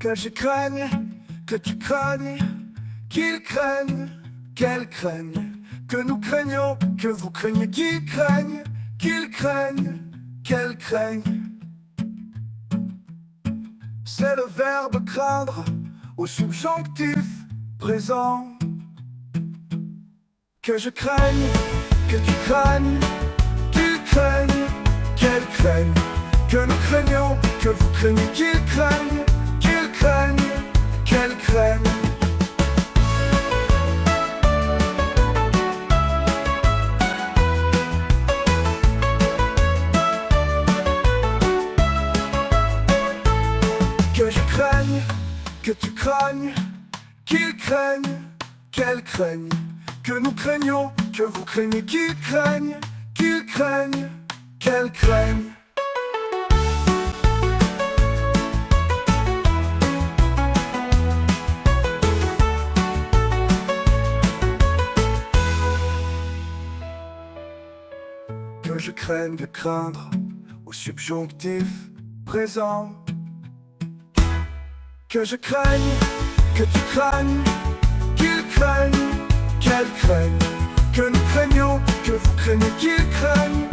Que je craigne, que tu craignes, qu'ils craignent, qu'elles craignent, que nous craignons, que vous craignez, qu'ils craignent, qu'elles craignent. C'est le verbe craindre au subjonctif présent. Que je craigne, que tu craignes, qu'ils craignent, qu'elles craignent, que nous craignons, que vous craignez, qu'ils craignent, qu'elles craignent. Que je craigne, que tu craignes, qu'ils craignent, qu'elles craignent, que nous craignons, que vous craignez, qu'ils craignent, qu'elles craignent. Que je craigne de craindre au subjonctif présent. Que je craigne, que tu craignes, qu'ils craignent, qu'elles craignent, que nous craignons, que vous craignez, qu'ils craignent,